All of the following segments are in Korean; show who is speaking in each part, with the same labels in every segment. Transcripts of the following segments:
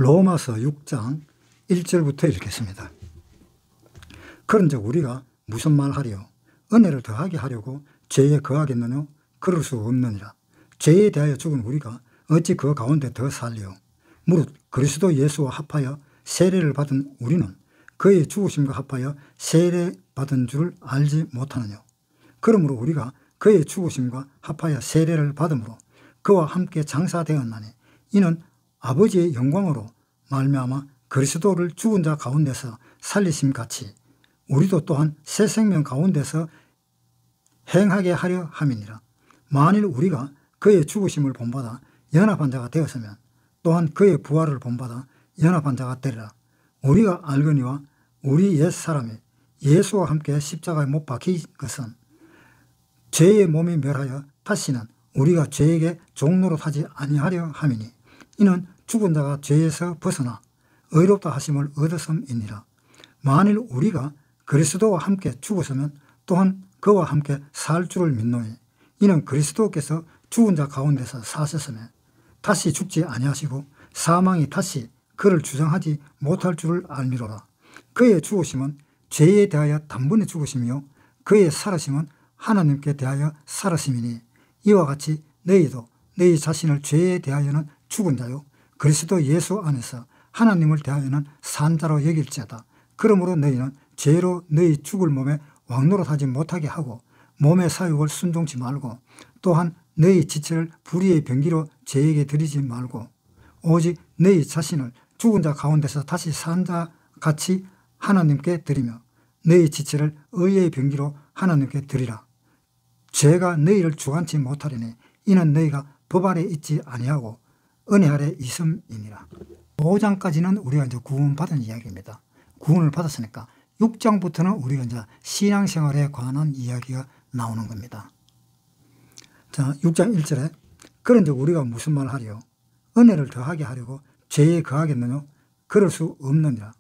Speaker 1: 로마서 6장 1절부터 읽겠습니다. 그런즉 우리가 무슨 말 하리요? 은혜를 더하게 하려고 죄에 거하겠느냐? 그럴 수 없느니라. 죄에 대하여 죽은 우리가 어찌 그 가운데 더 살리요? 무릇 그리스도 예수와 합하여 세례를 받은 우리는 그의 죽으심과 합하여 세례 받은 줄을 알지 못하느냐? 그러므로 우리가 그의 죽으심과 합하여 세례를 받음으로 그와 함께 장사되었나니 이는 아버지의 영광으로 말미암아 그리스도를 죽은 자 가운데서 살리심 같이 우리도 또한 새 생명 가운데서 행하게 하려 함이니라. 만일 우리가 그의 죽으심을 본받아 연합한 자가 되었으면 또한 그의 부활을 본받아 연합한 자가 되리라. 우리가 알거니와 우리 옛사람이 예수와 함께 십자가에 못 박힌 것은 죄의 몸이 멸하여 다시는 우리가 죄에게 종노릇하지 아니하려 함이니 이는 죽은 자가 죄에서 벗어나 의롭다 하심을 얻었음이니라. 만일 우리가 그리스도와 함께 죽었으면 또한 그와 함께 살 줄을 믿노니 이는 그리스도께서 죽은 자 가운데서 사셨으며 다시 죽지 아니하시고 사망이 다시 그를 주장하지 못할 줄을 알미로라. 그의 죽으심은 죄에 대하여 단번에 죽으심이요 그의 살으심은 하나님께 대하여 살으심이니 이와 같이 너희도 너희 자신을 죄에 대하여는 죽은 자요 그리스도 예수 안에서 하나님을 대하여는 산 자로 여길지어다. 그러므로 너희는 죄로 너희 죽을 몸에 왕노릇하지 못하게 하고 몸의 사육을 순종치 말고 또한 너희 지체를 불의의 병기로 죄에게 드리지 말고 오직 너희 자신을 죽은 자 가운데서 다시 산 자 같이 하나님께 드리며 너희 지체를 의의 병기로 하나님께 드리라. 죄가 너희를 주관치 못하리니 이는 너희가 법 아래 있지 아니하고 은혜 아래 있음이니라. 5장까지는 우리가 이제 구원받은 이야기입니다. 구원을 받았으니까 6장부터는 우리가 이제 신앙생활에 관한 이야기가 나오는 겁니다. 자, 6장 1절에 그런데 우리가 무슨 말 하리요? 은혜를 더하게 하려고 죄에 거하겠느냐? 그럴 수 없느니라.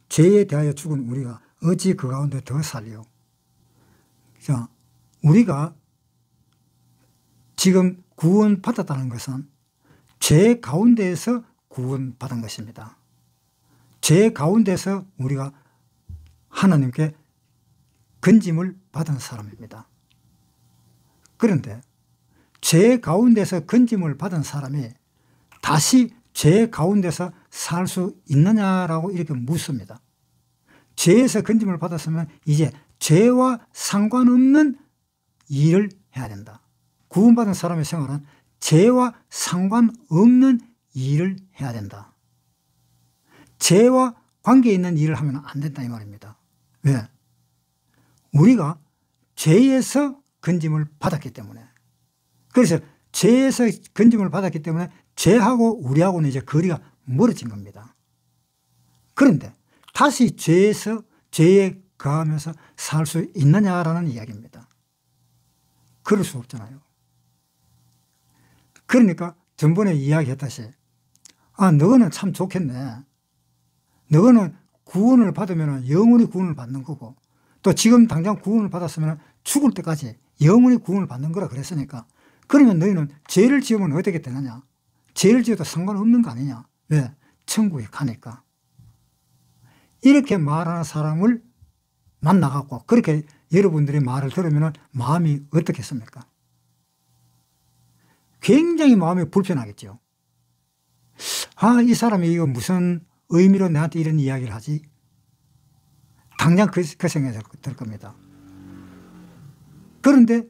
Speaker 1: 죄에 대하여 죽은 우리가 어찌 그 가운데 더 살리요? 자, 우리가 지금 구원받았다는 것은 죄 가운데에서 구원받은 것입니다. 죄 가운데서 우리가 하나님께 건짐을 받은 사람입니다. 그런데 죄 가운데서 건짐을 받은 사람이 다시 죄 가운데서 살 수 있느냐라고 이렇게 묻습니다. 죄에서 건짐을 받았으면 이제 죄와 상관없는 일을 해야 된다. 구원받은 사람의 생활은 죄와 상관없는 일을 해야 된다. 죄와 관계 있는 일을 하면 안 된다 이 말입니다. 왜? 우리가 죄에서 건짐을 받았기 때문에. 그래서 죄에서 건짐을 받았기 때문에 죄하고 우리하고는 이제 거리가 멀어진 겁니다. 그런데 다시 죄에 거하면서 살 수 있느냐라는 이야기입니다. 그럴 수 없잖아요. 그러니까 전번에 이야기했다시피 너는 참 좋겠네. 너는 구원을 받으면 영원히 구원을 받는 거고 또 지금 당장 구원을 받았으면 죽을 때까지 영원히 구원을 받는 거라 그랬으니까 그러면 너희는 죄를 지으면 어떻게 되느냐? 죄를 지어도 상관없는 거 아니냐? 왜? 천국에 가니까. 이렇게 말하는 사람을 만나갖고 그렇게 여러분들이 말을 들으면 마음이 어떻겠습니까? 굉장히 마음이 불편하겠죠. 이 사람이 이거 무슨 의미로 나한테 이런 이야기를 하지? 당장 그 생각이 들 겁니다. 그런데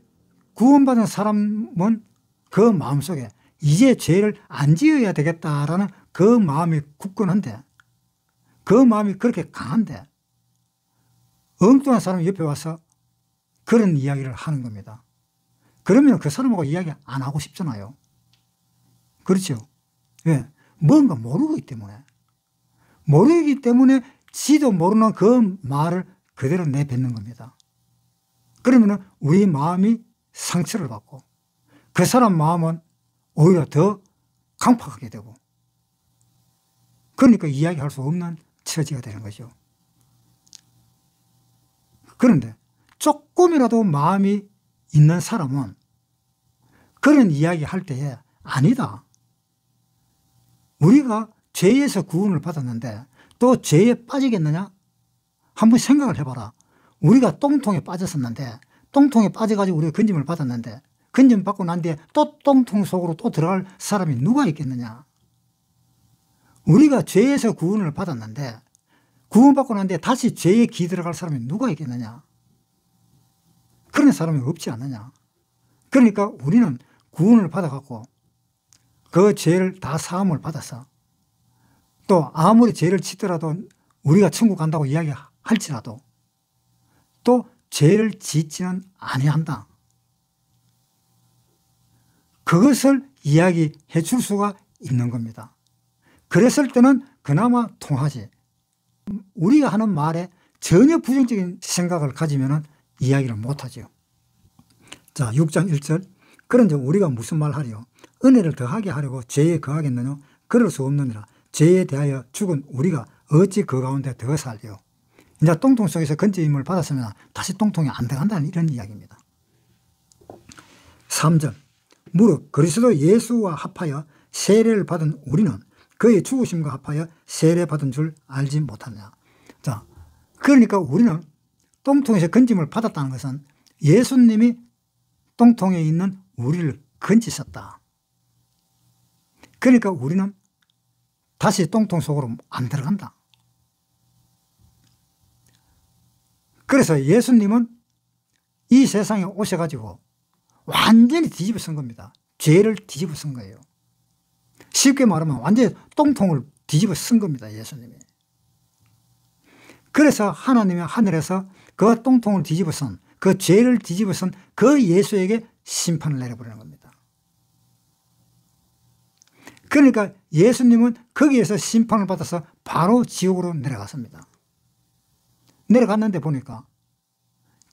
Speaker 1: 구원받은 사람은 그 마음속에 이제 죄를 안 지어야 되겠다라는 그 마음이 굳건한데 그 마음이 그렇게 강한데 엉뚱한 사람이 옆에 와서 그런 이야기를 하는 겁니다. 그러면 그 사람하고 이야기 안 하고 싶잖아요. 그렇죠? 왜? 뭔가 모르기 때문에. 모르기 때문에 지도 모르는 그 말을 그대로 내뱉는 겁니다. 그러면 우리 마음이 상처를 받고 그 사람 마음은 오히려 더 강팍하게 되고 그러니까 이야기할 수 없는 처지가 되는 거죠. 그런데 조금이라도 마음이 있는 사람은 그런 이야기 할 때에 아니다. 우리가 죄에서 구원을 받았는데 또 죄에 빠지겠느냐? 한번 생각을 해봐라. 우리가 똥통에 빠졌었는데, 똥통에 빠져가지고 우리가 건짐을 받았는데, 건짐 받고 난 뒤에 또 똥통 속으로 또 들어갈 사람이 누가 있겠느냐? 우리가 죄에서 구원을 받았는데 구원받고 난 뒤에 다시 죄에 기 들어갈 사람이 누가 있겠느냐? 그런 사람이 없지 않느냐? 그러니까 우리는 구원을 받아갖고 그 죄를 다 사함을 받아서 또 아무리 죄를 짓더라도 우리가 천국 간다고 이야기할지라도 또 죄를 짓지는 아니한다. 그것을 이야기해 줄 수가 있는 겁니다. 그랬을 때는 그나마 통하지. 우리가 하는 말에 전혀 부정적인 생각을 가지면 이야기를 못하죠. 자, 6장 1절. 그런즉 우리가 무슨 말 하리요? 은혜를 더하게 하려고 죄에 거하겠느냐? 그럴 수 없느니라. 죄에 대하여 죽은 우리가 어찌 그 가운데 더 살리요? 이제 똥통 속에서 건짐을 받았으면 다시 똥통에 안 들어간다는 이런 이야기입니다. 3절. 무릇 그리스도 예수와 합하여 세례를 받은 우리는 그의 죽으심과 합하여 세례받은 줄 알지 못하느냐. 자, 그러니까 우리는 똥통에서 건짐을 받았다는 것은 예수님이 똥통에 있는 우리를 건지셨다. 그러니까 우리는 다시 똥통 속으로 안 들어간다. 그래서 예수님은 이 세상에 오셔가지고 완전히 뒤집어 쓴 겁니다. 죄를 뒤집어 쓴 거예요. 쉽게 말하면 완전히 똥통을 뒤집어 쓴 겁니다. 예수님이. 그래서 하나님이 하늘에서 그 똥통을 뒤집어 쓴, 그 죄를 뒤집어 쓴 그 예수에게 심판을 내려버리는 겁니다. 그러니까 예수님은 거기에서 심판을 받아서 바로 지옥으로 내려갔습니다. 내려갔는데 보니까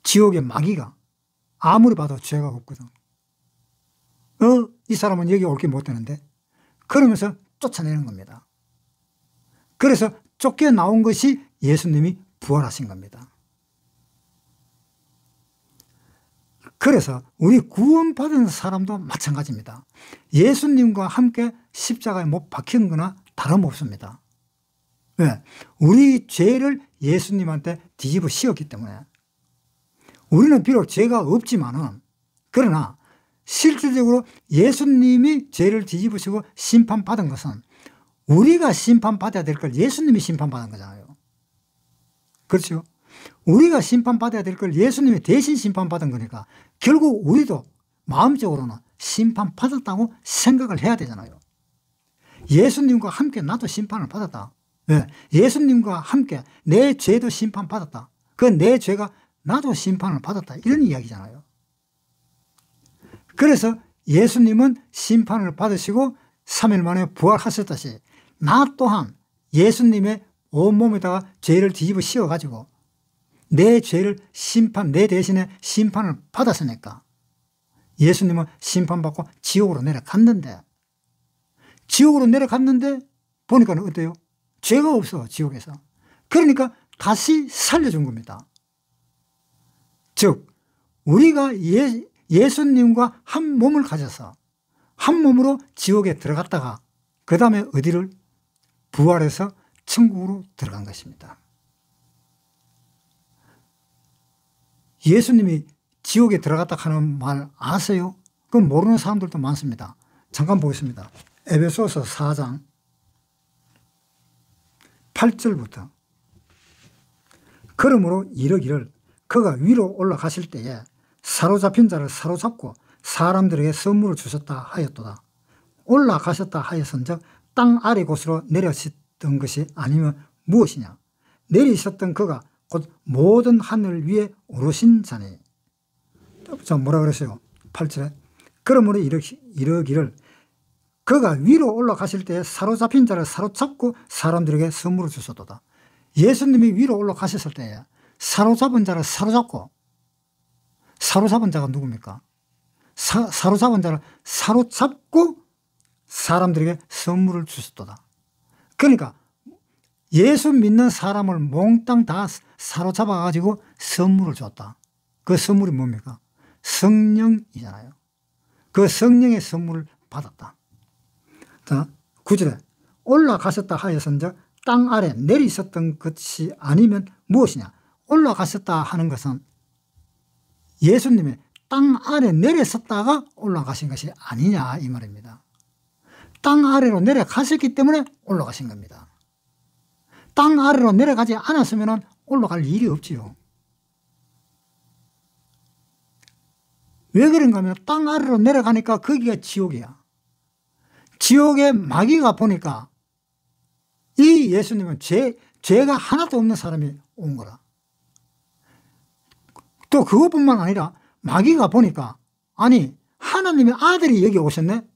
Speaker 1: 지옥의 마귀가 아무리 봐도 죄가 없거든. 이 사람은 여기 올 게 못 되는데? 그러면서 쫓아내는 겁니다. 그래서 쫓겨나온 것이 예수님이 부활하신 겁니다. 그래서 우리 구원받은 사람도 마찬가지입니다. 예수님과 함께 십자가에 못 박힌 거나 다름없습니다. 왜? 우리 죄를 예수님한테 뒤집어 씌웠기 때문에. 우리는 비록 죄가 없지만은, 그러나 실질적으로 예수님이 죄를 뒤집으시고 심판받은 것은 우리가 심판받아야 될 걸 예수님이 심판받은 거잖아요. 그렇죠? 우리가 심판받아야 될 걸 예수님이 대신 심판받은 거니까 결국 우리도 마음적으로는 심판받았다고 생각을 해야 되잖아요. 예수님과 함께 나도 심판을 받았다. 왜? 예수님과 함께 내 죄도 심판받았다. 그 내 죄가 나도 심판을 받았다. 이런 이야기잖아요. 그래서 예수님은 심판을 받으시고 3일 만에 부활하셨듯이 나 또한 예수님의 온몸에다가 죄를 뒤집어 씌워가지고 내 죄를 내 대신에 심판을 받았으니까 예수님은 심판받고 지옥으로 내려갔는데 보니까 어때요? 죄가 없어, 지옥에서. 그러니까 다시 살려준 겁니다. 즉 우리가 예수님과 한 몸을 가져서 한 몸으로 지옥에 들어갔다가 그 다음에 어디를 부활해서 천국으로 들어간 것입니다. 예수님이 지옥에 들어갔다 하는 말 아세요? 그건 모르는 사람들도 많습니다. 잠깐 보겠습니다. 에베소서 4장 8절부터 그러므로 이르기를 그가 위로 올라가실 때에 사로잡힌 자를 사로잡고 사람들에게 선물을 주셨다 하였도다. 올라가셨다 하였은즉 땅 아래 곳으로 내려셨던 것이 아니면 무엇이냐? 내리셨던 그가 곧 모든 하늘 위에 오르신 자니. 자, 뭐라 그랬어요? 8절에 그러므로 이르기를 그가 위로 올라가실 때에 사로잡힌 자를 사로잡고 사람들에게 선물을 주셨도다. 예수님이 위로 올라가셨을 때에 사로잡은 자를 사로잡고, 사로잡은 자가 누굽니까? 사로잡은 자를 사로잡고 사람들에게 선물을 주셨도다. 그러니까 예수 믿는 사람을 몽땅 다 사로잡아가지고 선물을 줬다. 그 선물이 뭡니까? 성령이잖아요. 그 성령의 선물을 받았다. 자, 9절에 올라가셨다 하여선즉 땅 아래 내리셨던 것이 아니면 무엇이냐. 올라가셨다 하는 것은 예수님이 땅 아래 내렸었다가 올라가신 것이 아니냐 이 말입니다. 땅 아래로 내려가셨기 때문에 올라가신 겁니다. 땅 아래로 내려가지 않았으면 올라갈 일이 없지요. 왜 그런가 하면 땅 아래로 내려가니까 거기가 지옥이야. 지옥에 마귀가 보니까 이 예수님은 죄가 하나도 없는 사람이 온 거라. 또 그것뿐만 아니라 마귀가 보니까 아니 하나님의 아들이 여기 오셨네.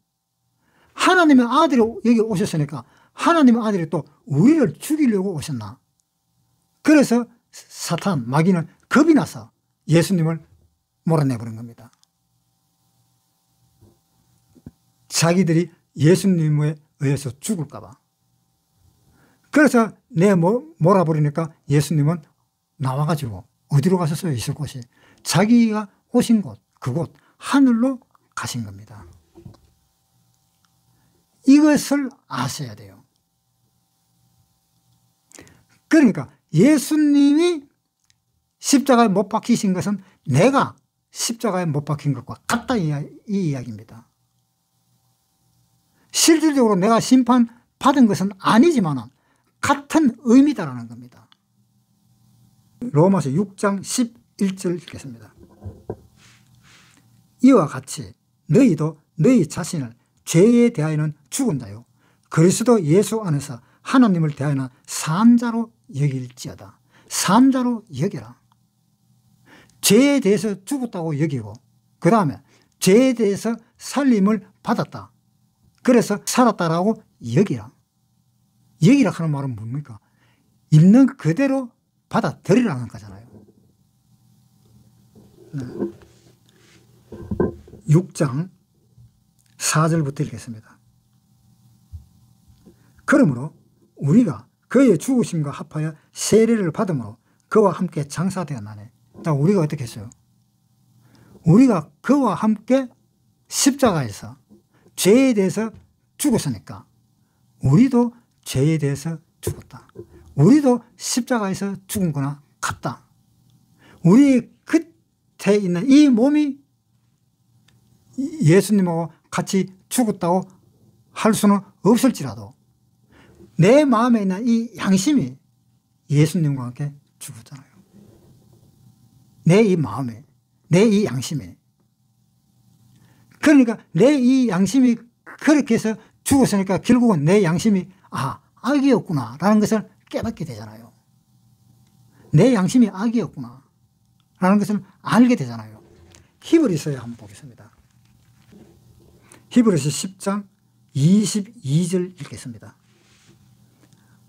Speaker 1: 하나님의 아들이 여기 오셨으니까 하나님의 아들이 또 우리를 죽이려고 오셨나. 그래서 사탄 마귀는 겁이 나서 예수님을 몰아내버린 겁니다. 자기들이 예수님에 의해서 죽을까 봐. 그래서 몰아버리니까 예수님은 나와가지고 어디로 가셨어요? 있을 곳이. 자기가 오신 곳, 그곳 하늘로 가신 겁니다. 이것을 아셔야 돼요. 그러니까 예수님이 십자가에 못 박히신 것은 내가 십자가에 못 박힌 것과 같다 이 이야기입니다. 실질적으로 내가 심판받은 것은 아니지만 같은 의미다라는 겁니다. 로마서 6장 11절 읽겠습니다. 이와 같이 너희도 너희 자신을 죄에 대하여는 죽은 자요 그리스도 예수 안에서 하나님을 대하여는 산 자로 여길지어다. 산 자로 여겨라. 죄에 대해서 죽었다고 여기고 그 다음에 죄에 대해서 살림을 받았다. 그래서 살았다라고 여기라. 여기라 하는 말은 뭡니까? 있는 그대로 받아들이라는 거잖아요. 6장 4절부터 읽겠습니다. 그러므로 우리가 그의 죽으심과 합하여 세례를 받음으로 그와 함께 장사되었나니. 우리가 어떻게 했어요? 우리가 그와 함께 십자가에서 죄에 대해서 죽었으니까 우리도 죄에 대해서 죽었다. 우리도 십자가에서 죽은 거나 같다. 우리 겉에 있는 이 몸이 예수님하고 같이 죽었다고 할 수는 없을지라도 내 마음에 있는 이 양심이 예수님과 함께 죽었잖아요. 내 이 마음에, 내 이 양심에. 그러니까 내 이 양심이 그렇게 해서 죽었으니까 결국은 내 양심이 악이었구나 라는 것을 깨닫게 되잖아요. 내 양심이 악이었구나 라는 것을 알게 되잖아요. 히브리서에 한번 보겠습니다. 히브리서 10장 22절 읽겠습니다.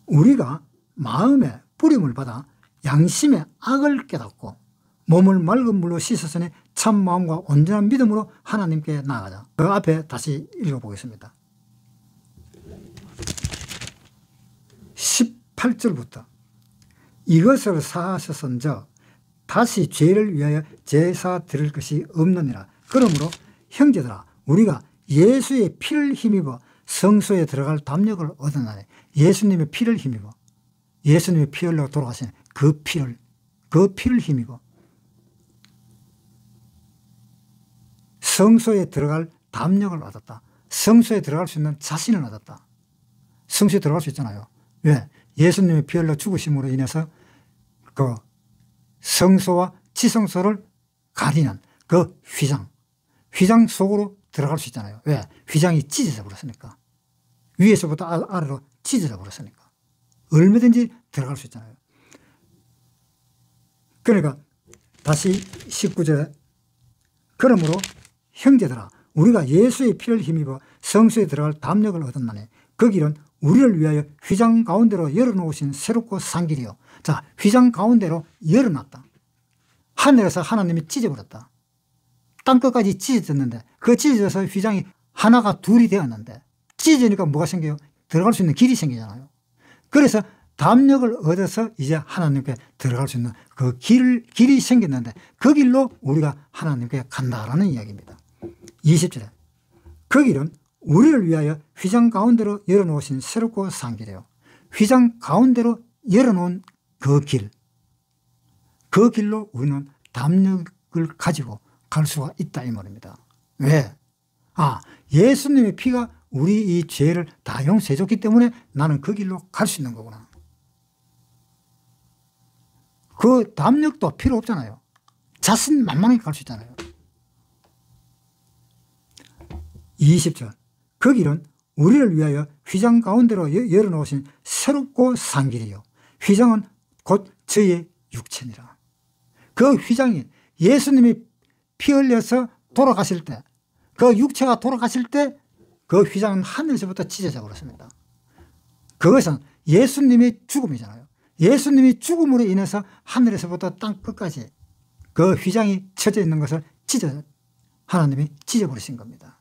Speaker 1: 우리가 마음에 뿌림을 받아 양심의 악을 깨닫고 몸을 맑은 물로 씻었으니 참 마음과 온전한 믿음으로 하나님께 나아가자. 그 앞에 다시 읽어보겠습니다. 18절부터 이것을 사하셨은즉 다시 죄를 위하여 제사 드릴 것이 없느니라. 그러므로 형제들아 우리가 예수의 피를 힘입어 성소에 들어갈 담력을 얻었나니. 예수님의 피를 힘입어 예수님의 피 흘려 돌아가신 그 피를 힘입어 성소에 들어갈 담력을 얻었다. 성소에 들어갈 수 있는 자신을 얻었다. 성소에 들어갈 수 있잖아요. 왜? 예수님의 피 흘려 죽으심으로 인해서 그 성소와 지성소를 가리는 그 휘장 속으로 들어갈 수 있잖아요. 왜? 휘장이 찢어져 버렸으니까. 위에서부터 아래로 찢어져 버렸으니까. 얼마든지 들어갈 수 있잖아요. 그러니까 다시 19절에 그러므로 형제들아 우리가 예수의 피를 힘입어 성소에 들어갈 담력을 얻었나니 그 길은 우리를 위하여 휘장 가운데로 열어놓으신 새롭고 산 길이요. 자, 휘장 가운데로 열어놨다. 하늘에서 하나님이 찢어버렸다. 땅끝까지 찢어졌는데 그 찢어져서 휘장이 하나가 둘이 되었는데 찢어지니까 뭐가 생겨요? 들어갈 수 있는 길이 생기잖아요. 그래서 담력을 얻어서 이제 하나님께 들어갈 수 있는 그 길이 생겼는데 그 길로 우리가 하나님께 간다라는 이야기입니다. 20절에 그 길은 우리를 위하여 휘장 가운데로 열어놓으신 새롭고 산 길이에요. 휘장 가운데로 열어놓은 그 길, 그 길로 우리는 담력을 가지고 갈 수가 있다 이 말입니다. 왜? 예수님의 피가 우리 이 죄를 다 용서해 줬기 때문에 나는 그 길로 갈 수 있는 거구나. 그 담력도 필요 없잖아요. 자신만만하게 갈 수 있잖아요. 20절. 그 길은 우리를 위하여 휘장 가운데로 열어놓으신 새롭고 산 길이요. 휘장은 곧 저의 육체니라. 그 휘장이 예수님이 피 흘려서 돌아가실 때, 그 육체가 돌아가실 때 그 휘장은 하늘에서부터 찢어져 버렸습니다. 그것은 예수님의 죽음이잖아요. 예수님이 죽음으로 인해서 하늘에서부터 땅 끝까지 그 휘장이 쳐져 있는 것을 하나님이 찢어버리신 겁니다.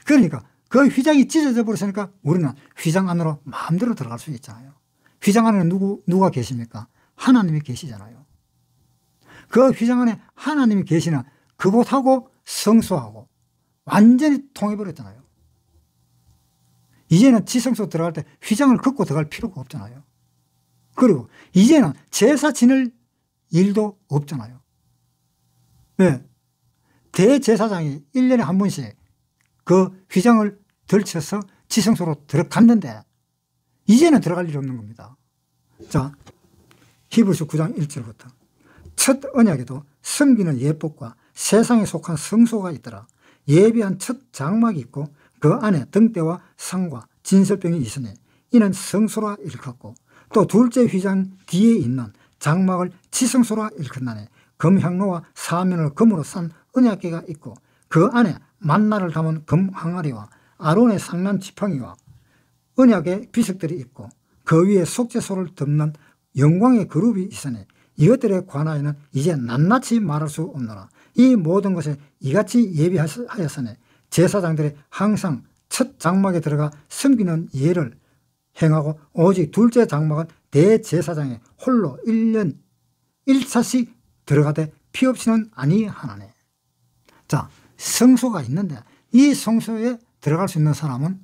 Speaker 1: 그러니까 그 휘장이 찢어져 버렸으니까 우리는 휘장 안으로 마음대로 들어갈 수 있잖아요. 휘장 안에 누가 계십니까? 하나님이 계시잖아요. 그 휘장 안에 하나님이 계시는 그곳하고 성소하고 완전히 통해버렸잖아요. 이제는 지성소 들어갈 때 휘장을 긋고 들어갈 필요가 없잖아요. 그리고 이제는 제사 지낼 일도 없잖아요. 왜? 대제사장이 1년에 한 번씩 그 휘장을 들쳐서 지성소로 들어갔는데 이제는 들어갈 일이 없는 겁니다. 자, 히브리서 9장 1절부터. 첫 언약에도 섬기는 예법과 세상에 속한 성소가 있더라. 예비한 첫 장막이 있고 그 안에 등대와 상과 진설병이 있으니 이는 성소라 일컫고, 또 둘째 휘장 뒤에 있는 장막을 지성소라 일컫나니 금향로와 사면을 금으로 싼 언약궤가 있고 그 안에 만나를 담은 금 항아리와 아론의 상난 지팡이와 언약의 비석들이 있고 그 위에 속죄소를 덮는 영광의 그룹이 있으니 이것들에 관하여는 이제 낱낱이 말할 수 없노라. 이 모든 것을 이같이 예비하였으니 제사장들이 항상 첫 장막에 들어가 섬기는 예를 행하고 오직 둘째 장막은 대제사장이 홀로 1년 1차씩 들어가되 피 없이는 아니하나니. 자, 성소가 있는데 이 성소에 들어갈 수 있는 사람은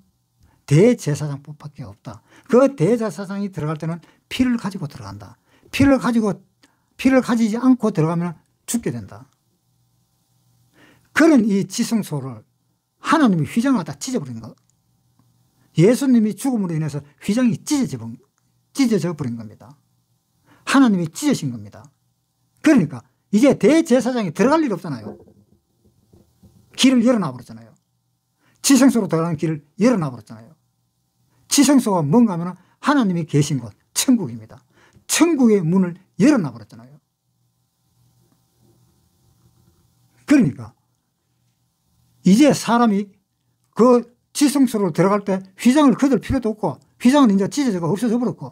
Speaker 1: 대제사장뿐밖에 없다. 그 대제사장이 들어갈 때는 피를 가지고 들어간다. 피를 가지지 않고 들어가면 죽게 된다. 그런 이 지성소를 하나님이 휘장을 다 찢어버린 거. 예수님이 죽음으로 인해서 휘장이 찢어져 버린 겁니다. 하나님이 찢으신 겁니다. 그러니까 이제 대제사장이 들어갈 일 없잖아요. 길을 열어놔 버렸잖아요. 지성소로 들어가는 길을 열어놔 버렸잖아요. 지성소가 뭔가 하면 하나님이 계신 곳, 천국입니다. 천국의 문을 열어놔 버렸잖아요. 그러니까 이제 사람이 그 지성소로 들어갈 때 휘장을 거둘 필요도 없고 휘장은 이제 찢어져가 없어져 버렸고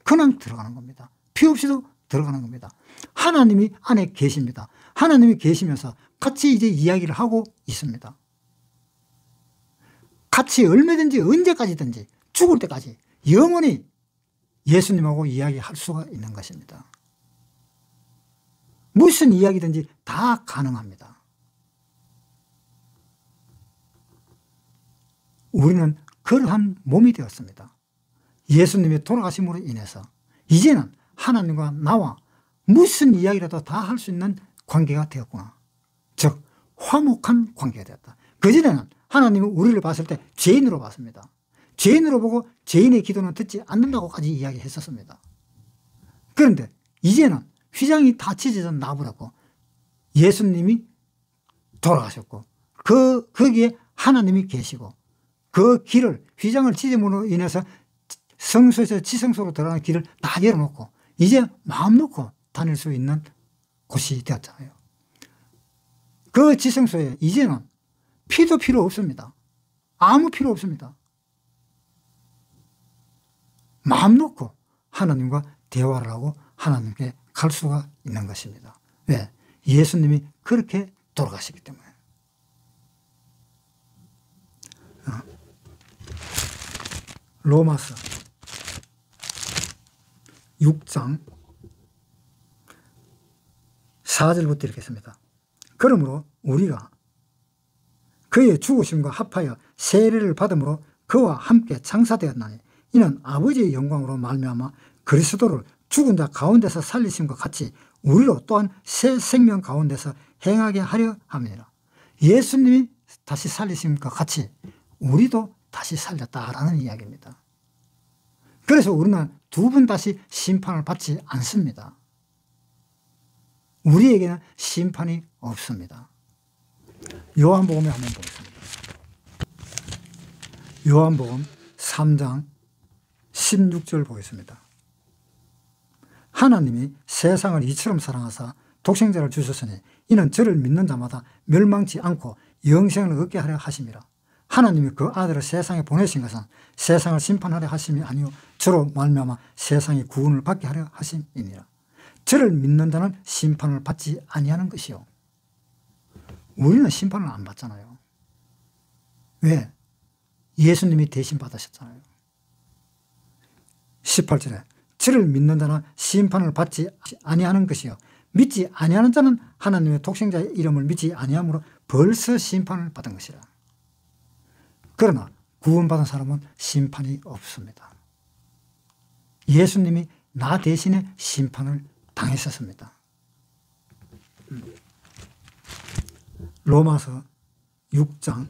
Speaker 1: 그냥 들어가는 겁니다. 피 없이도 들어가는 겁니다. 하나님이 안에 계십니다. 하나님이 계시면서 같이 이제 이야기를 하고 있습니다. 같이 얼마든지 언제까지든지 죽을 때까지 영원히 예수님하고 이야기할 수가 있는 것입니다. 무슨 이야기든지 다 가능합니다. 우리는 그러한 몸이 되었습니다. 예수님의 돌아가심으로 인해서 이제는 하나님과 나와 무슨 이야기라도 다 할 수 있는 관계가 되었구나. 즉 화목한 관계가 되었다. 그전에는 하나님은 우리를 봤을 때 죄인으로 봤습니다. 죄인으로 보고 죄인의 기도는 듣지 않는다고까지 이야기했었습니다. 그런데 이제는 휘장이 다 찢어져 나버렸고 예수님이 돌아가셨고 거기에 하나님이 계시고 그 길을 휘장을 찢음으로 인해서 성소에서 지성소로 들어가는 길을 다 열어놓고 이제 마음 놓고 다닐 수 있는 곳이 되었잖아요. 그 지성소에 이제는 피도 필요 없습니다. 아무 필요 없습니다. 마음 놓고 하나님과 대화를 하고 하나님께 갈 수가 있는 것입니다. 왜? 예수님이 그렇게 돌아가시기 때문에. 로마서 6장 4절부터 읽겠습니다. 그러므로 우리가 그의 죽으심과 합하여 세례를 받음으로 그와 함께 장사되었나니 이는 아버지의 영광으로 말미암아 그리스도를 죽은 자 가운데서 살리심과 같이 우리로 또한 새 생명 가운데서 행하게 하려 함이라. 예수님이 다시 살리심과 같이 우리도 다시 살렸다라는 이야기입니다. 그래서 우리는 두 번 다시 심판을 받지 않습니다. 우리에게는 심판이 없습니다. 요한복음에 한번 보겠습니다. 요한복음 3장 16절 보겠습니다. 하나님이 세상을 이처럼 사랑하사 독생자를 주셨으니 이는 저를 믿는 자마다 멸망치 않고 영생을 얻게 하려 하심이라. 하나님이 그 아들을 세상에 보내신 것은 세상을 심판하려 하심이 아니요 저로 말미암아 세상이 구원을 받게 하려 하심이니라. 저를 믿는 자는 심판을 받지 아니하는 것이요. 우리는 심판을 안 받잖아요. 왜? 예수님이 대신 받으셨잖아요. 18절에 저를 믿는 자는 심판을 받지 아니하는 것이요 믿지 아니하는 자는 하나님의 독생자의 이름을 믿지 아니함으로 벌써 심판을 받은 것이라. 그러나 구원받은 사람은 심판이 없습니다. 예수님이 나 대신에 심판을 당했었습니다. 로마서 6장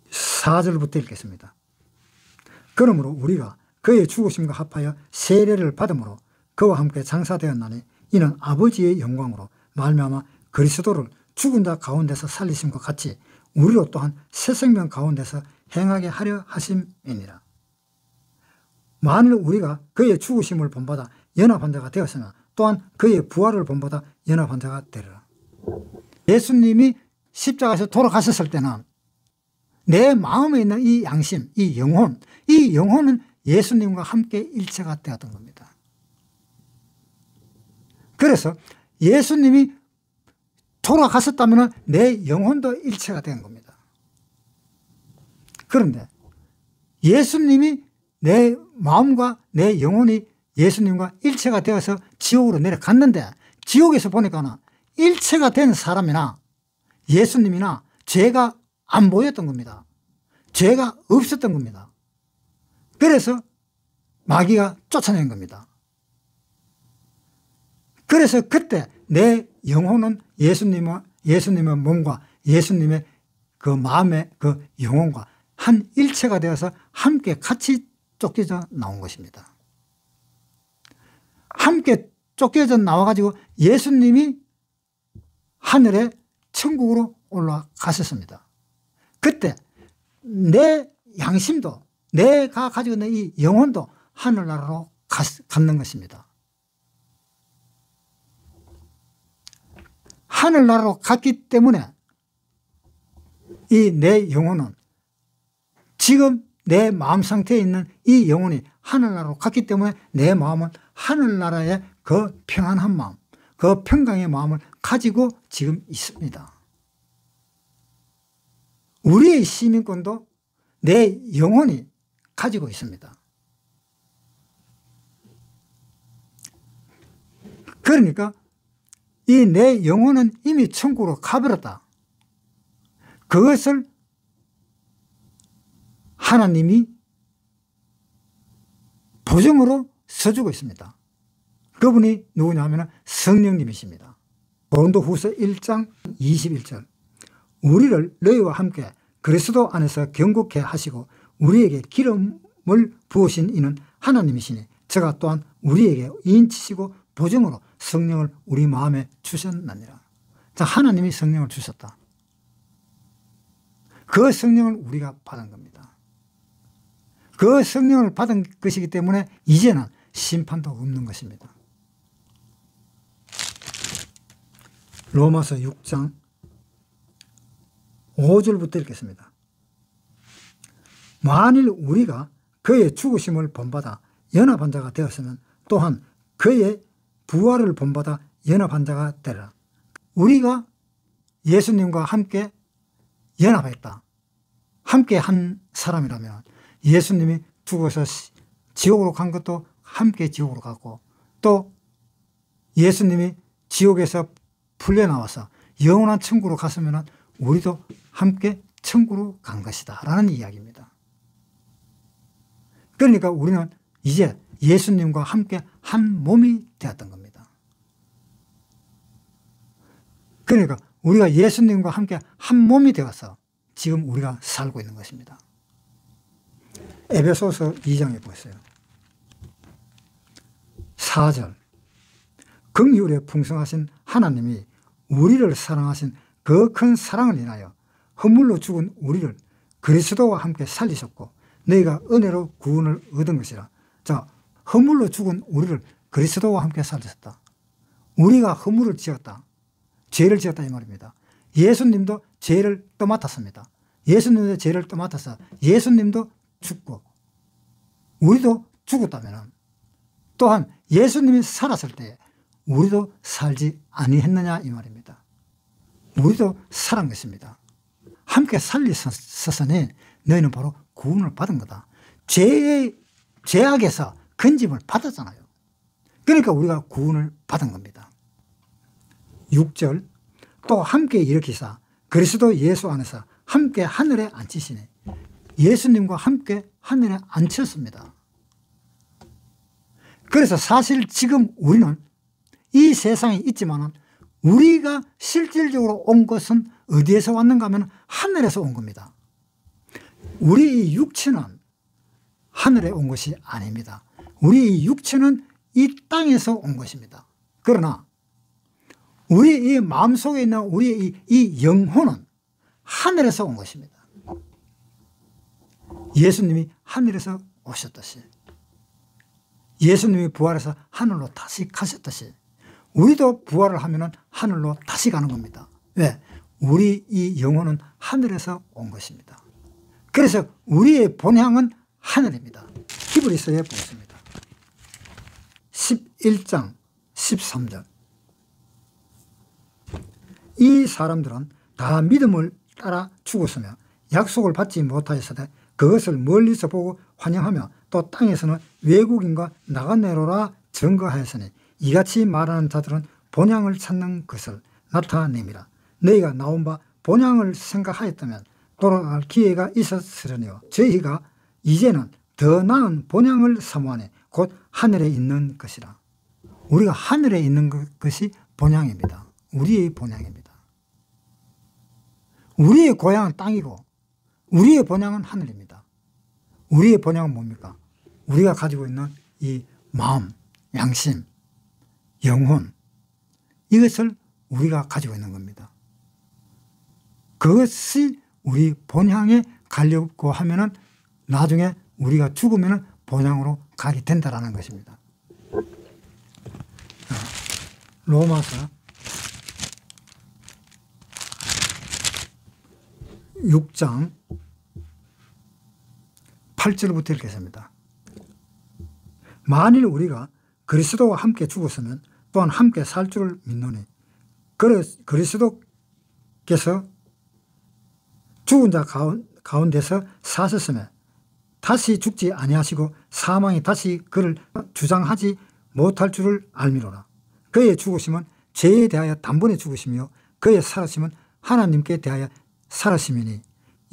Speaker 1: 4절부터 읽겠습니다. 그러므로 우리가 그의 죽으심과 합하여 세례를 받음으로 그와 함께 장사되었나니 이는 아버지의 영광으로 말미암아 그리스도를 죽은 자 가운데서 살리심과 같이 우리로 또한 새 생명 가운데서 행하게 하려 하심이니라. 만일 우리가 그의 죽으심을 본받아 연합한 자가 되었으면 또한 그의 부활을 본받아 연합한 자가 되리라. 예수님이 십자가에서 돌아가셨을 때는 내 마음에 있는 이 양심, 이 영혼은 예수님과 함께 일체가 되었던 겁니다. 그래서 예수님이 돌아가셨다면 내 영혼도 일체가 된 겁니다. 그런데 예수님이 내 마음과 내 영혼이 예수님과 일체가 되어서 지옥으로 내려갔는데 지옥에서 보니까 일체가 된 사람이나 예수님이나 죄가 안 보였던 겁니다. 죄가 없었던 겁니다. 그래서 마귀가 쫓아낸 겁니다. 그래서 그때 내 영혼은 예수님의 몸과 예수님의 그 마음의 그 영혼과 한 일체가 되어서 함께 같이 쫓겨져 나온 것입니다. 함께 쫓겨져 나와가지고 예수님이 하늘에 천국으로 올라가셨습니다. 그때 내 양심도 내가 가지고 있는 이 영혼도 하늘나라로 갔는 것입니다. 하늘나라로 갔기 때문에 이 내 영혼은 지금 내 마음 상태에 있는 이 영혼이 하늘나라로 갔기 때문에 내 마음은 하늘나라의 그 평안한 마음, 그 평강의 마음을 가지고 지금 있습니다. 우리의 시민권도 내 영혼이 가지고 있습니다. 그러니까 이 내 영혼은 이미 천국으로 가버렸다. 그것을 하나님이 보증으로 써주고 있습니다. 그분이 누구냐 하면 성령님이십니다. 고린도후서 1장 21절 우리를 너희와 함께 그리스도 안에서 경고케 하시고 우리에게 기름을 부으신 이는 하나님이시니 저가 또한 우리에게 인치시고 보증으로 성령을 우리 마음에 주셨느니라. 자, 하나님이 성령을 주셨다. 그 성령을 우리가 받은 겁니다. 그 성령을 받은 것이기 때문에 이제는 심판도 없는 것입니다. 로마서 6장 5절부터 읽겠습니다. 만일 우리가 그의 죽으심을 본받아 연합한 자가 되었으면 또한 그의 부활을 본받아 연합한 자가 되리라. 우리가 예수님과 함께 연합했다. 함께 한 사람이라면 예수님이 죽어서 지옥으로 간 것도 함께 지옥으로 갔고 또 예수님이 지옥에서 풀려나와서 영원한 천국으로 갔으면 우리도 함께 천국으로 간 것이다 라는 이야기입니다. 그러니까 우리는 이제 예수님과 함께 한 몸이 되었던 겁니다. 그러니까 우리가 예수님과 함께 한 몸이 되어서 지금 우리가 살고 있는 것입니다. 에베소서 2장에 보세요. 4절. 긍휼에 풍성하신 하나님이 우리를 사랑하신 그 큰 사랑을 인하여 허물로 죽은 우리를 그리스도와 함께 살리셨고 너희가 은혜로 구원을 얻은 것이라. 자, 허물로 죽은 우리를 그리스도와 함께 살리셨다. 우리가 허물을 지었다. 죄를 지었다 이 말입니다. 예수님도 죄를 떠맡았습니다. 예수님도 죄를 떠맡아서 예수님도 죽고 우리도 죽었다면 또한 예수님이 살았을 때 우리도 살지 아니했느냐 이 말입니다. 우리도 살은 것입니다. 함께 살리셨으니 너희는 바로 구원을 받은 거다. 죄악에서 건짐을 받았잖아요. 그러니까 우리가 구원을 받은 겁니다. 6절. 또 함께 일으키사 그리스도 예수 안에서 함께 하늘에 앉히시니 예수님과 함께 하늘에 앉혔습니다. 그래서 사실 지금 우리는 이 세상에 있지만 우리가 실질적으로 온 것은 어디에서 왔는가 하면 하늘에서 온 겁니다. 우리 이 육체는 하늘에 온 것이 아닙니다. 우리 이 육체는 이 땅에서 온 것입니다. 그러나 우리 이 마음속에 있는 우리 이 영혼은 하늘에서 온 것입니다. 예수님이 하늘에서 오셨듯이 예수님이 부활해서 하늘로 다시 가셨듯이 우리도 부활을 하면 하늘로 다시 가는 겁니다. 왜? 우리 이 영혼은 하늘에서 온 것입니다. 그래서 우리의 본향은 하늘입니다. 히브리서에 보겠습니다. 11장 13절. 이 사람들은 다 믿음을 따라 죽었으며 약속을 받지 못하였으되 그것을 멀리서 보고 환영하며 또 땅에서는 외국인과 나가네로라 증거하였으니 이같이 말하는 자들은 본향을 찾는 것을 나타냅니다. 너희가 나온 바 본향을 생각하였다면 돌아갈 기회가 있었으려니요. 저희가 이제는 더 나은 본향을 사모하니 곧 하늘에 있는 것이라. 우리가 하늘에 있는 것이 본향입니다. 우리의 본향입니다. 우리의 고향은 땅이고 우리의 본향은 하늘입니다. 우리의 본향은 뭡니까? 우리가 가지고 있는 이 마음, 양심, 영혼, 이것을 우리가 가지고 있는 겁니다. 그것이 우리 본향에 가려고 하면은 나중에 우리가 죽으면 본향으로 가게 된다라는 것입니다. 로마서 6장 8절부터 읽겠습니다. 만일 우리가 그리스도와 함께 죽었으면 또한 함께 살 줄을 믿노니 그리스도께서 죽은 자 가운데서 사셨으며 다시 죽지 아니하시고 사망이 다시 그를 주장하지 못할 줄을 알미로라. 그의 죽으심은 죄에 대하여 단번에 죽으시며 그의 살아심은 하나님께 대하여 살아심이니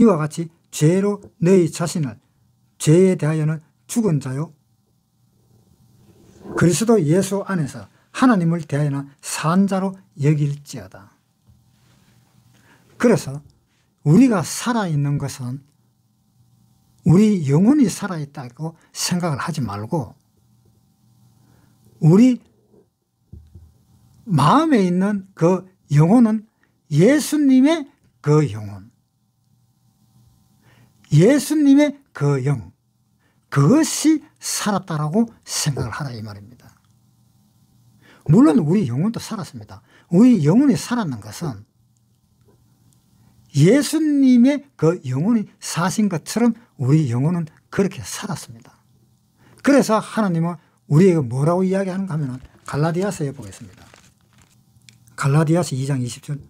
Speaker 1: 이와 같이 죄로 너희 자신을 죄에 대하여는 죽은 자요 그리스도 예수 안에서 하나님을 대하여는 산 자로 여길지어다. 그래서 우리가 살아있는 것은 우리 영혼이 살아있다고 생각을 하지 말고 우리 마음에 있는 그 영혼은 예수님의 그 영혼, 예수님의 그 영, 그것이 살았다라고 생각을 하라 이 말입니다. 물론 우리 영혼도 살았습니다. 우리 영혼이 살았는 것은 예수님의 그 영혼이 사신 것처럼 우리 영혼은 그렇게 살았습니다. 그래서 하나님은 우리에게 뭐라고 이야기하는가 하면 갈라디아서에 보겠습니다. 갈라디아서 2장 20절.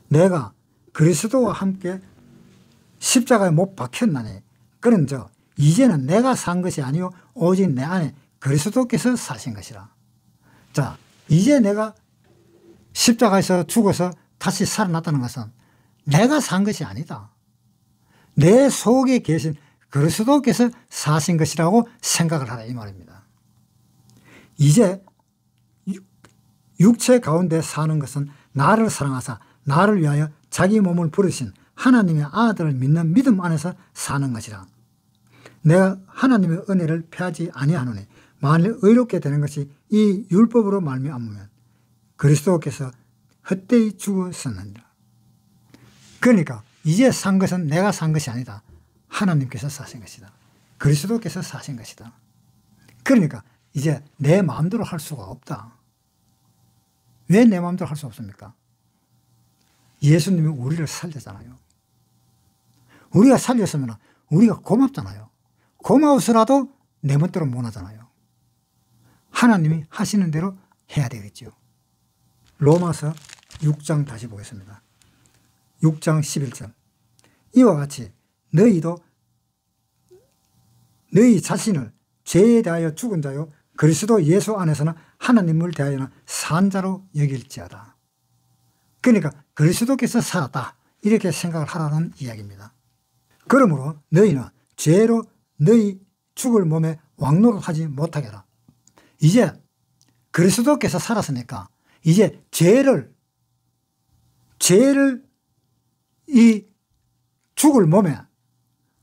Speaker 1: 내가 그리스도와 함께 십자가에 못 박혔나니 그런즉 이제는 내가 산 것이 아니요 오직 내 안에 그리스도께서 사신 것이라. 자, 이제 내가 십자가에서 죽어서 다시 살아났다는 것은 내가 산 것이 아니다. 내 속에 계신 그리스도께서 사신 것이라고 생각을 하라 이 말입니다. 이제 육체 가운데 사는 것은 나를 사랑하사 나를 위하여 자기 몸을 부르신 하나님의 아들을 믿는 믿음 안에서 사는 것이라. 내가 하나님의 은혜를 패하지 아니하노니 만일 의롭게 되는 것이 이 율법으로 말미암으면 그리스도께서 헛되이 죽었었느니라. 그러니까 이제 산 것은 내가 산 것이 아니다. 하나님께서 사신 것이다. 그리스도께서 사신 것이다. 그러니까 이제 내 마음대로 할 수가 없다. 왜 내 마음대로 할 수 없습니까? 예수님이 우리를 살렸잖아요. 우리가 살렸으면 우리가 고맙잖아요. 고마워서라도 내 멋대로 못 하잖아요. 하나님이 하시는 대로 해야 되겠죠. 로마서 6장 다시 보겠습니다. 6장 11절. 이와 같이 너희도 너희 자신을 죄에 대하여 죽은 자요 그리스도 예수 안에서는 하나님을 대하여는 산 자로 여길지어다. 그러니까 그리스도께서 살았다 이렇게 생각을 하라는 이야기입니다. 그러므로 너희는 죄로 너희 죽을 몸에 왕노릇하지 못하게 하라. 이제 그리스도께서 살았으니까 이제 죄를 이 죽을 몸에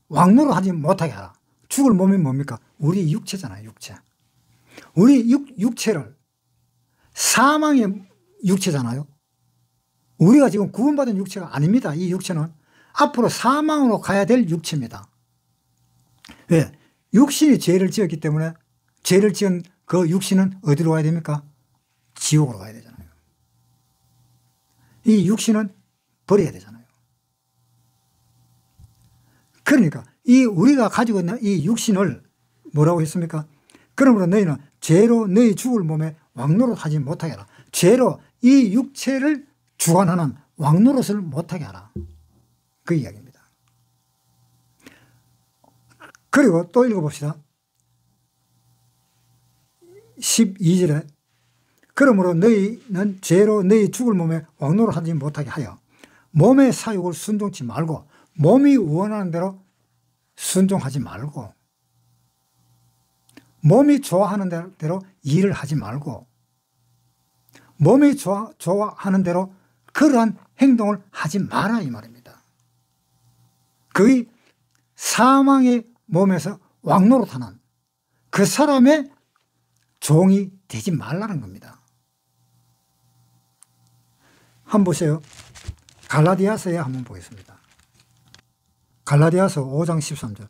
Speaker 1: 왕노릇하지 못하게 하라. 죽을 몸이 뭡니까? 우리 육체잖아요. 육체. 우리 육체를 사망의 육체잖아요. 우리가 지금 구원받은 육체가 아닙니다. 이 육체는 앞으로 사망으로 가야 될 육체입니다. 왜? 육신이 죄를 지었기 때문에 죄를 지은 그 육신은 어디로 가야 됩니까? 지옥으로 가야 되잖아요. 이 육신은 버려야 되잖아요. 그러니까 이 우리가 가지고 있는 이 육신을 뭐라고 했습니까? 그러므로 너희는 죄로 너희 죽을 몸에 왕노릇하지 못하게 하라. 죄로 이 육체를 주관하는 왕노릇을 못하게 하라. 그 이야기입니다. 그리고 또 읽어봅시다. 12절에 그러므로 너희는 죄로 너희 죽을 몸에 왕노릇하지 못하게 하여 몸의 사욕을 순종치 말고 몸이 원하는 대로 순종하지 말고 몸이 좋아하는 대로 일을 하지 말고 몸이 좋아하는 대로 그러한 행동을 하지 마라 이 말입니다. 거의 사망의 몸에서 왕노릇하는 그 사람의 종이 되지 말라는 겁니다. 한번 보세요. 갈라디아서에 한번 보겠습니다. 갈라디아서 5장 13절.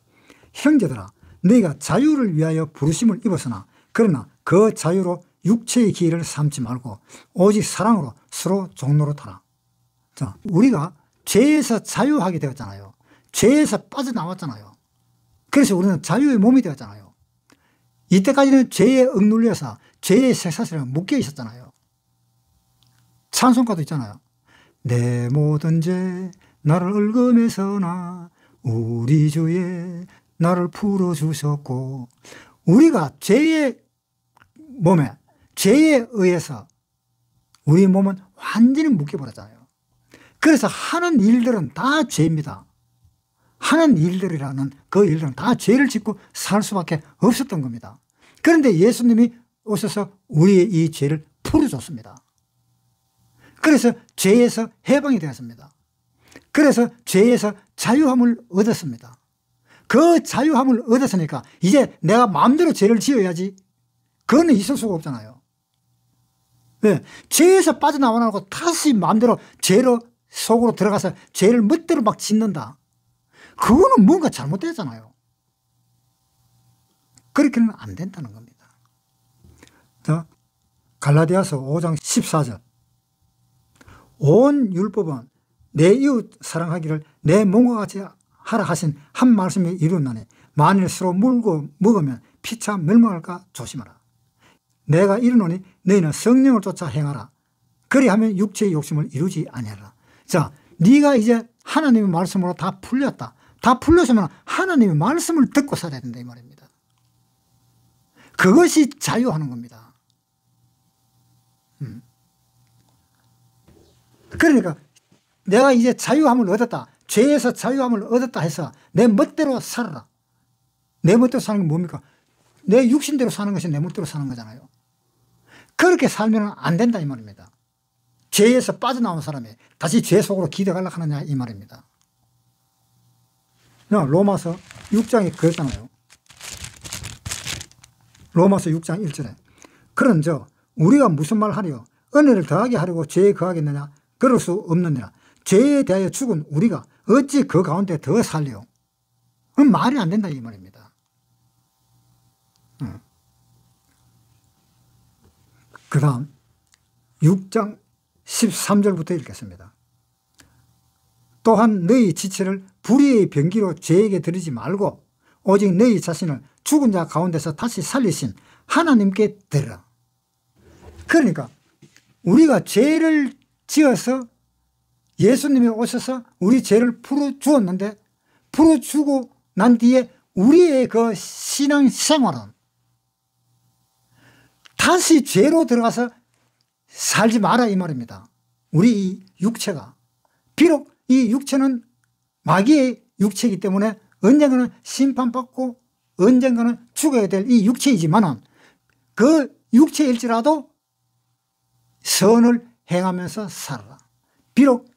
Speaker 1: 형제들아 너희가 자유를 위하여 부르심을 입었으나 그러나 그 자유로 육체의 기회를 삼지 말고 오직 사랑으로 서로 종노릇하라. 자, 우리가 죄에서 자유하게 되었잖아요. 죄에서 빠져나왔잖아요. 그래서 우리는 자유의 몸이 되었잖아요. 이때까지는 죄에 억눌려서 죄의 쇠사슬에 묶여 있었잖아요. 찬송가도 있잖아요. 내 모든 죄 나를 얽어매서나 우리 주에 나를 풀어주셨고 우리가 죄의 몸에 죄에 의해서 우리 몸은 완전히 묶여버렸잖아요. 그래서 하는 일들은 다 죄입니다. 하는 일들이라는 그 일들은 다 죄를 짓고 살 수밖에 없었던 겁니다. 그런데 예수님이 오셔서 우리의 이 죄를 풀어줬습니다. 그래서 죄에서 해방이 되었습니다. 그래서 죄에서 자유함을 얻었습니다. 그 자유함을 얻었으니까 이제 내가 마음대로 죄를 지어야지 그거는 있을 수가 없잖아요. 왜? 죄에서 빠져나와놓고 다시 마음대로 죄로 속으로 들어가서 죄를 멋대로 막 짓는다. 그거는 뭔가 잘못됐잖아요. 그렇게는 안 된다는 겁니다. 자, 갈라디아서 5장 14절. 온 율법은 내 이웃 사랑하기를 내 몸과 같이 하라 하신 한 말씀이 이루었나니 만일 서로 물고 먹으면 피차 멸망할까 조심하라. 내가 이르노니 너희는 성령을 쫓아 행하라. 그리하면 육체의 욕심을 이루지 아니하라. 자, 네가 이제 하나님의 말씀으로 다 풀렸다. 다 풀렸으면 하나님의 말씀을 듣고 살아야 된다 이 말입니다. 그것이 자유하는 겁니다. 그러니까 내가 이제 자유함을 얻었다. 죄에서 자유함을 얻었다 해서 내 멋대로 살아라. 내 멋대로 사는 게 뭡니까? 내 육신대로 사는 것이 내 멋대로 사는 거잖아요. 그렇게 살면 안 된다 이 말입니다. 죄에서 빠져나온 사람이 다시 죄 속으로 기대가려고 하느냐 이 말입니다. 로마서 6장에 그랬잖아요. 로마서 6장 1절에 그런저 우리가 무슨 말 하리요? 은혜를 더하게 하려고 죄에 거하겠느냐? 그럴 수 없느니라. 죄에 대하여 죽은 우리가 어찌 그 가운데 더 살리요? 그건 말이 안 된다 이 말입니다. 그 다음 6장 13절부터 읽겠습니다. 또한 너희 지체를 불의의 병기로 죄에게 드리지 말고 오직 너희 자신을 죽은 자 가운데서 다시 살리신 하나님께 드리라. 그러니까 우리가 죄를 지어서 예수님이 오셔서 우리 죄를 풀어주었는데 풀어주고 난 뒤에 우리의 그 신앙생활은 다시 죄로 들어가서 살지 마라 이 말입니다. 우리 이 육체가 비록 이 육체는 마귀의 육체이기 때문에 언젠가는 심판받고 언젠가는 죽어야 될 이 육체이지만 그 육체일지라도 선을 행하면서 살아라. 비록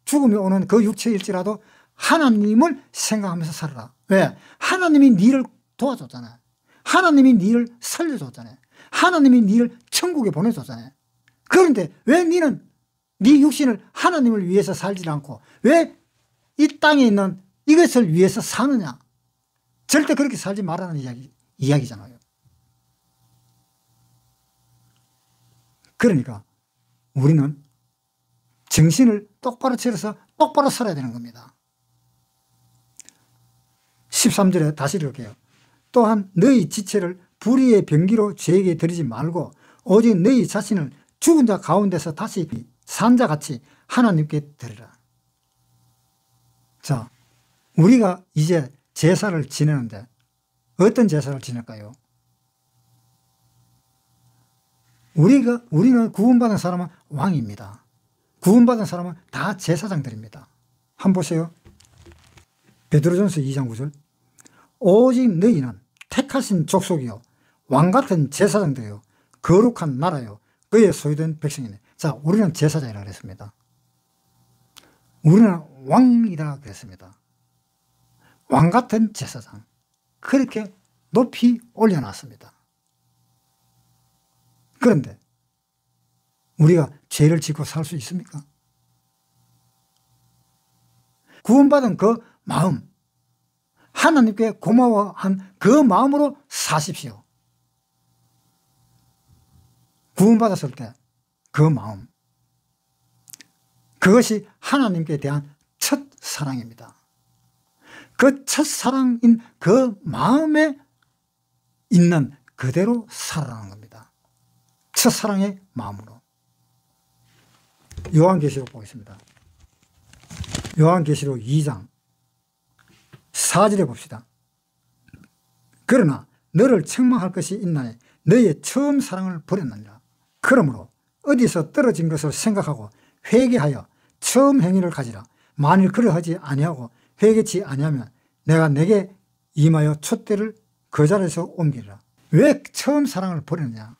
Speaker 1: 죽음이 오는 그 육체일지라도 하나님을 생각하면서 살아라. 왜? 하나님이 니를 도와줬잖아요. 하나님이 니를 살려줬잖아요. 하나님이 니를 천국에 보내줬잖아요. 그런데 왜 니는 니 육신을 하나님을 위해서 살지 않고 왜 이 땅에 있는 이것을 위해서 사느냐? 절대 그렇게 살지 말라는 이야기잖아요. 그러니까 우리는 정신을 똑바로 차려서 똑바로 살아야 되는 겁니다. 13절에 다시 읽을게요. 또한 너희 지체를 불의의 병기로 죄에게 드리지 말고 오직 너희 자신을 죽은 자 가운데서 다시 산 자같이 하나님께 드리라. 자, 우리가 이제 제사를 지내는데 어떤 제사를 지낼까요? 우리는 구원받은 사람은 왕입니다. 구원받은 사람은 다 제사장들입니다. 한번 보세요. 베드로전서 2장 9절. 오직 너희는 택하신 족속이요 왕같은 제사장들이요 거룩한 나라요 그의 소유된 백성이네. 자, 우리는 제사장이라고 그랬습니다. 우리는 왕이라 그랬습니다. 왕같은 제사장. 그렇게 높이 올려놨습니다. 그런데 우리가 죄를 짓고 살 수 있습니까? 구원받은 그 마음, 하나님께 고마워한 그 마음으로 사십시오. 구원받았을 때 그 마음, 그것이 하나님께 대한 첫 사랑입니다. 그 첫 사랑인 그 마음에 있는 그대로 살아가는 겁니다. 첫 사랑의 마음으로. 요한계시록 보겠습니다. 요한계시록 2장 4절에 봅시다. 그러나 너를 책망할 것이 있나니 너의 처음 사랑을 버렸느니라. 그러므로 어디서 떨어진 것을 생각하고 회개하여 처음 행위를 가지라. 만일 그러하지 아니하고 회개치 아니하면 내가 내게 임하여 촛대를 그 자리에서 옮기리라. 왜 처음 사랑을 버렸느냐?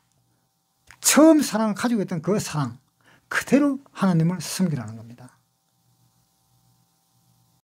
Speaker 1: 처음 사랑을 가지고 있던 그 사랑 그대로 하나님을 섬기라는 겁니다.